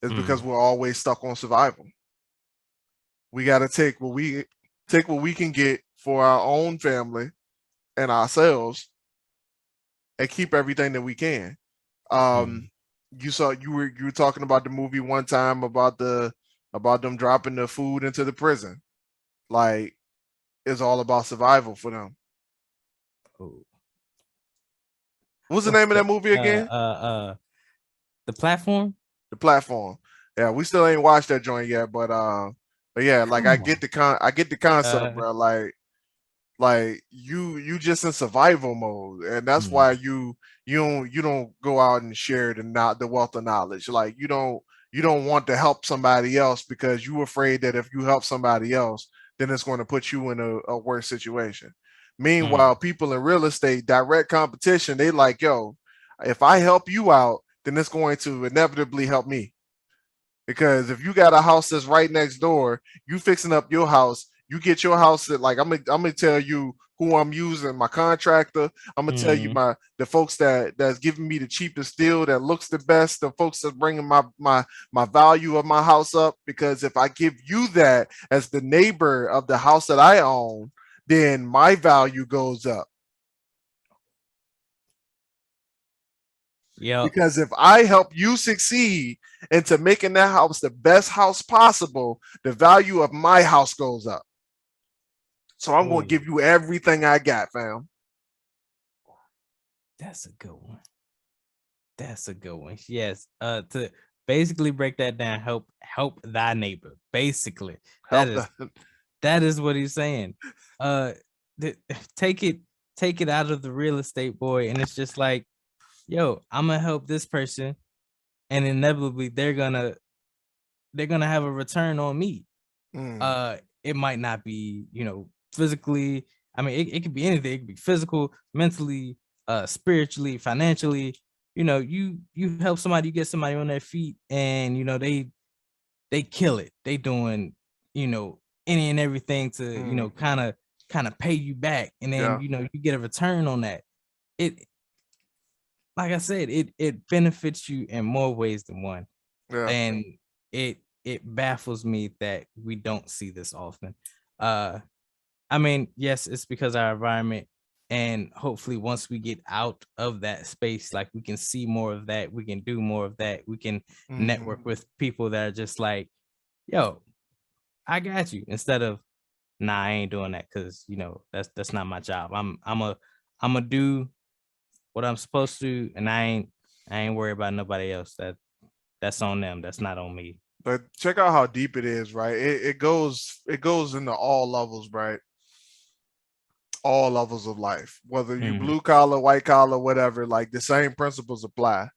is because we're always stuck on survival. We got to take what we can get for our own family and ourselves, and keep everything that we can. You were talking about the movie one time about them dropping the food into the prison. Like, it's all about survival for them. Oh. What's the name of that movie again? The Platform. The Platform. Yeah, we still ain't watched that joint yet, but yeah, like I get the concept, bro. Like you just in survival mode, and that's why you don't go out and share the wealth of knowledge. Like you don't want to help somebody else because you're afraid that if you help somebody else, then it's going to put you in a worse situation. Meanwhile, people in real estate, direct competition, they like, yo, if I help you out, then it's going to inevitably help me. Because if you got a house that's right next door, you fixing up your house, you get your house at, like, I'm gonna tell you who I'm using, my contractor. I'm gonna tell you the folks that's giving me the cheapest deal, that looks the best, the folks that's bringing my value of my house up. Because if I give you that as the neighbor of the house that I own, then my value goes up. Yeah. Because if I help you succeed into making that house the best house possible, the value of my house goes up. So I'm going to give you everything I got, fam. That's a good one. That's a good one. Yes. To basically break that down, help thy neighbor. Basically, that is what he's saying. Take it out of the real estate boy, and it's just like, yo, I'm gonna help this person, and inevitably they're gonna have a return on me. It might not be, physically. I mean, it could be anything. It could be physical, mentally, spiritually, financially. You help somebody, you get somebody on their feet, and they kill it. They doing, any and everything to, kind of pay you back, and then you get a return on that. It, like I said, it benefits you in more ways than one. And it baffles me that we don't see this often. I mean, yes, it's because our environment, and hopefully once we get out of that space, like, we can see more of that, we can do more of that, we can network with people that are just like, yo, I got you, instead of, nah, I ain't doing that, because that's not my job. I'm a do what I'm supposed to, and I ain't worried about nobody else. That's on them. That's not on me. But check out how deep it is, right? It goes into all levels, right? All levels of life, whether you blue collar, white collar, whatever. Like, the same principles apply.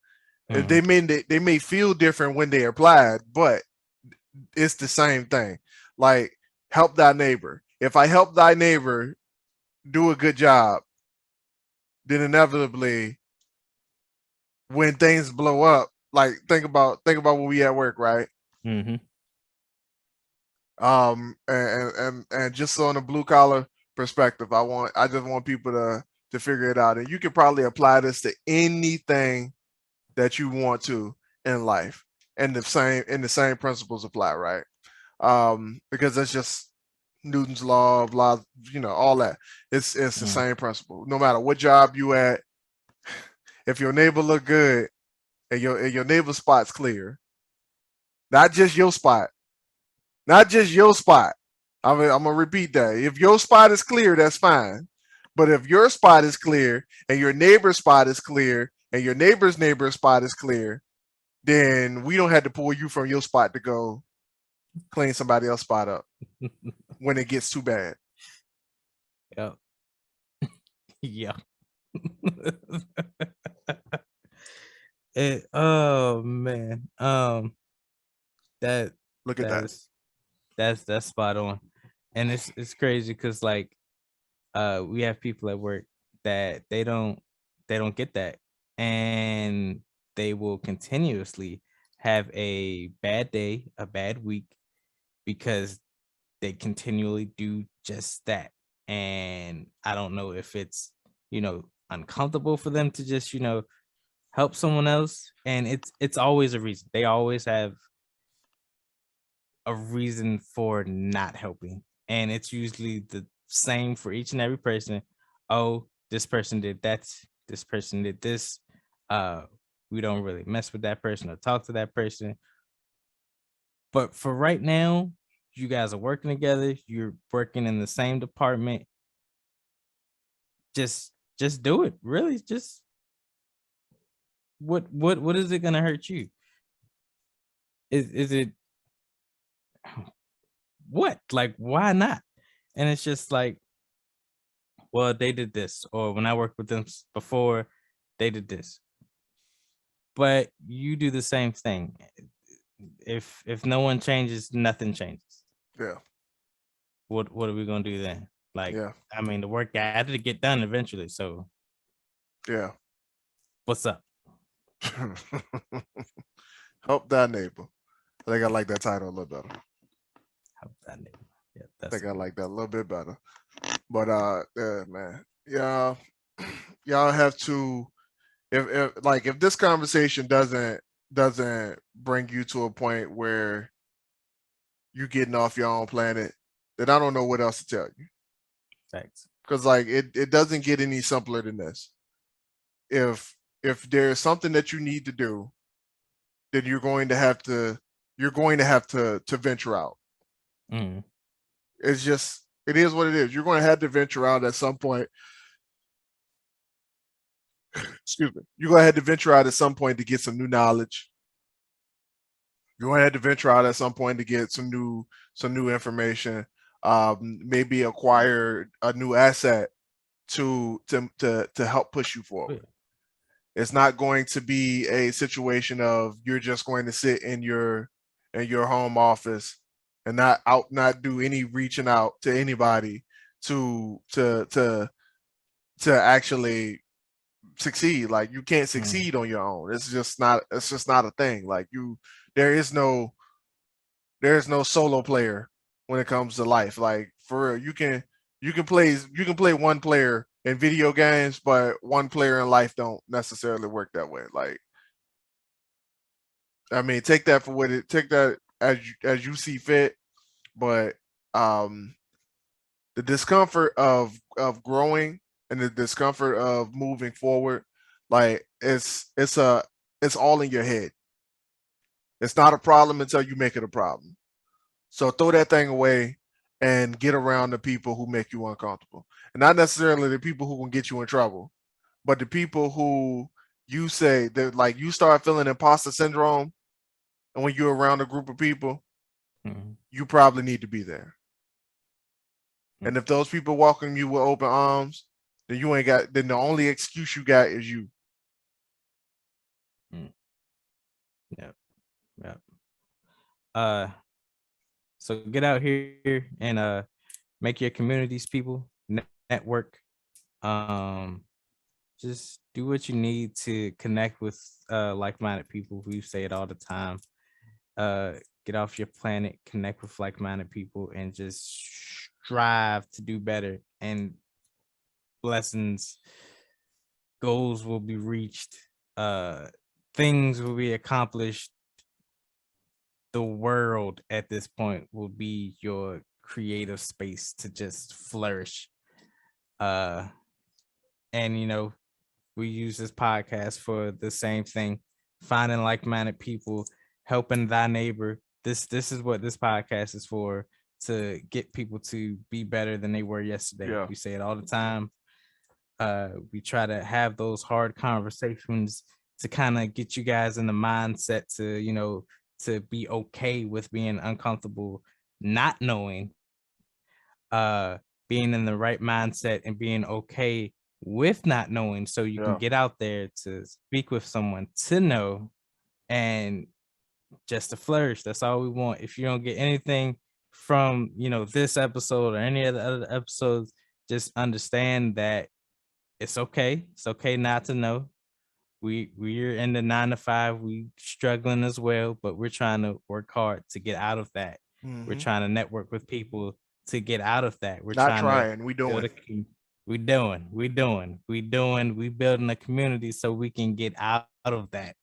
They may feel different when they applied, but it's the same thing. Like, help thy neighbor. If I help thy neighbor do a good job, then inevitably, when things blow up, like, think about when we at work, right? And just on a blue collar perspective, I just want people to figure it out, and you can probably apply this to anything that you want to in life, and the same principles apply, right? Because that's just Newton's law, blah, all that. It's the same principle. No matter what job you at, if your neighbor look good and your neighbor's spot's clear, not just your spot, I'm gonna repeat that. If your spot is clear, that's fine. But if your spot is clear and your neighbor's spot is clear and your neighbor's spot is clear, then we don't have to pull you from your spot to go clean somebody else's spot up when it gets too bad. Yeah. Yeah. Oh man. Look at that. That's spot on. And it's crazy because like we have people at work that they don't get that, and they will continuously have a bad day, a bad week, because they continually do just that. And I don't know if it's, uncomfortable for them to just, help someone else. And it's always a reason. They always have a reason for not helping. And it's usually the same for each and every person. Oh, this person did that. This person did this. Uh, we don't really mess with that person or talk to that person. But for right now, you guys are working together. You're working in the same department. Just do it. Really, just what is it gonna hurt you? Is it what? Like, why not? And it's just like, well, they did this, or when I worked with them before, they did this. But you do the same thing. If no one changes, nothing changes. Yeah. What are we gonna do then? Like, Yeah. I mean, the work had to get done eventually. So Yeah. what's up? Help thy neighbor. I think I like that title a little better. How that name? Yeah, I that's think I like that a little bit better. But yeah, man. Yeah. Y'all have to if this conversation doesn't bring you to a point where you getting off your own planet, then I don't know what else to tell you. facts. Because like it doesn't get any simpler than this. If there's something that you need to do, then you're going to have to venture out. Mm. It's just it is what it is. You're going to have to venture out at some point. Excuse me. You're going to have to venture out at some point to get some new knowledge. You're going to have to venture out at some point to get some new information. Maybe acquire a new asset to help push you forward. It's not going to be a situation of you're just going to sit in your home office and not do any reaching out to anybody to actually succeed. Like you can't succeed on your own. It's just not a thing. Like there is no solo player when it comes to life. Like for real, you can play one player in video games, but one player in life don't necessarily work that way. Like, I mean, take that as you see fit, but the discomfort of growing and the discomfort of moving forward, like it's all in your head. It's not a problem until you make it a problem. So throw that thing away and get around the people who make you uncomfortable. And not necessarily the people who can get you in trouble, but the people who you say that like you start feeling imposter syndrome, and when you're around a group of people, you probably need to be there. And if those people welcome you with open arms, then then the only excuse you got is you. Yep. Yep. So get out here and make your communities people network. Just do what you need to connect with like-minded people. We say it all the time. Get off your planet, connect with like-minded people, and just strive to do better. And blessings, goals will be reached. Things will be accomplished. The world at this point will be your creative space to just flourish. And we use this podcast for the same thing, finding like-minded people, helping thy neighbor. This is what this podcast is for, to get people to be better than they were yesterday. Yeah. We say it all the time. We try to have those hard conversations to kind of get you guys in the mindset to be okay with being uncomfortable, not knowing, being in the right mindset and being okay with not knowing, so you can get out there to speak with someone to know and just to flourish. That's all we want. If you don't get anything from this episode or any of the other episodes, just understand that it's okay. It's okay not to know. We're in the 9 to 5. We struggling as well, but we're trying to work hard to get out of that. We're trying to network with people to get out of that. We're Not trying we to doing. we building a community so we can get out of that.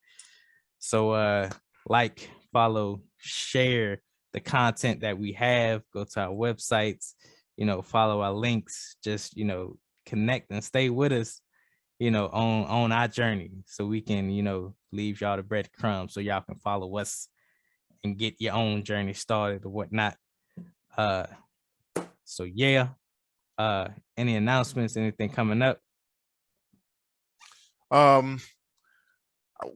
So like, follow, share the content that we have, go to our websites, follow our links, just connect and stay with us, on our journey, so we can, leave y'all the breadcrumbs so y'all can follow us and get your own journey started or whatnot. So yeah, any announcements, anything coming up?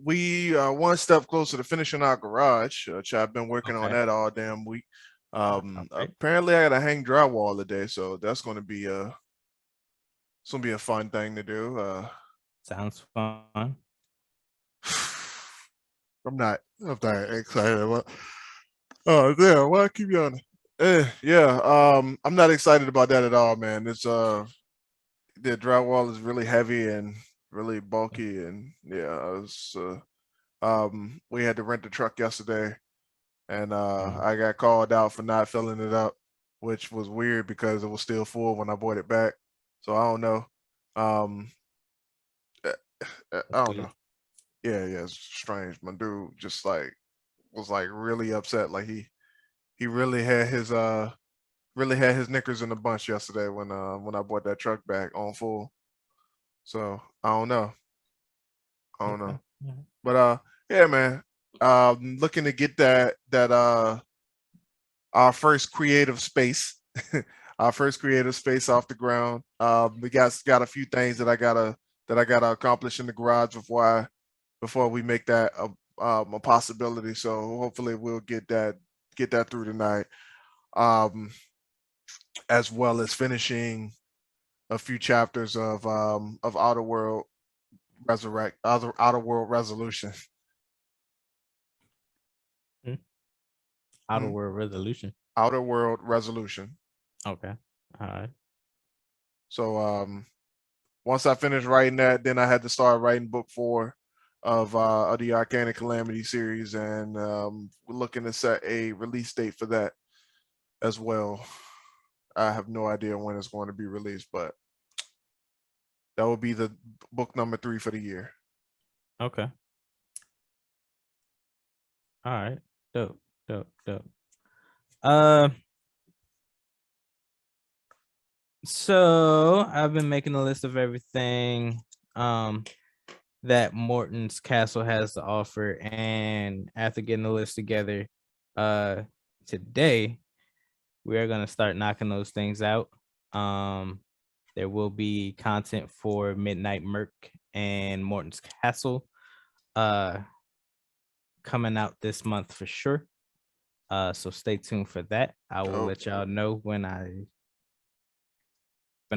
We one step closer to finishing our garage. I've been working on that all damn week. Apparently I gotta hang drywall today, so that's gonna be a fun thing to do. Sounds fun. I'm not excited about. Oh damn, why I keep yawning? Yeah, I'm not excited about that at all, man. It's the drywall is really heavy and really bulky, and yeah, we had to rent the truck yesterday, and I got called out for not filling it up, which was weird because it was still full when I bought it back. So I don't know. I don't know. Yeah, it's strange. My dude just was really upset. Like he really had his knickers in a bunch yesterday when I bought that truck back on full. So I don't know. But yeah, man. Looking to get that our first creative space. Our first creative space off the ground. We got a few things that I gotta accomplish in the garage before we make that a possibility. So hopefully we'll get that through tonight. As well as finishing a few chapters of Outer World Resolution. Outer World Resolution. Outer World Resolution. Okay. All right. So once I finished writing that, then I had to start writing book 4 of the Arcana Calamity series, and we're looking to set a release date for that as well. I have no idea when it's going to be released, but that will be the book number 3 for the year. Okay. All right. Dope. So I've been making a list of everything that Morton's Castle has to offer, and after getting the list together, today we are gonna start knocking those things out. There will be content for Midnight Merc and Morton's Castle coming out this month for sure. So stay tuned for that. I will let y'all know when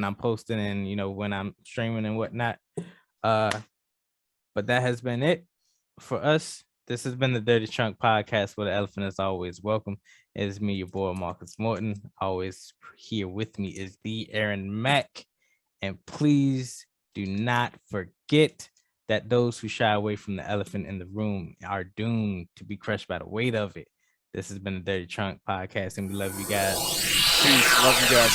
I'm posting and when I'm streaming and whatnot. But that has been it for us. This has been the Dirty Trunk Podcast, where the elephant is always welcome. It is me, your boy Marcus Morton. Always here with me is the Aaron Mack. And please do not forget that those who shy away from the elephant in the room are doomed to be crushed by the weight of it. This has been the Dirty Trunk Podcast, and we love you guys. Peace. Love you guys.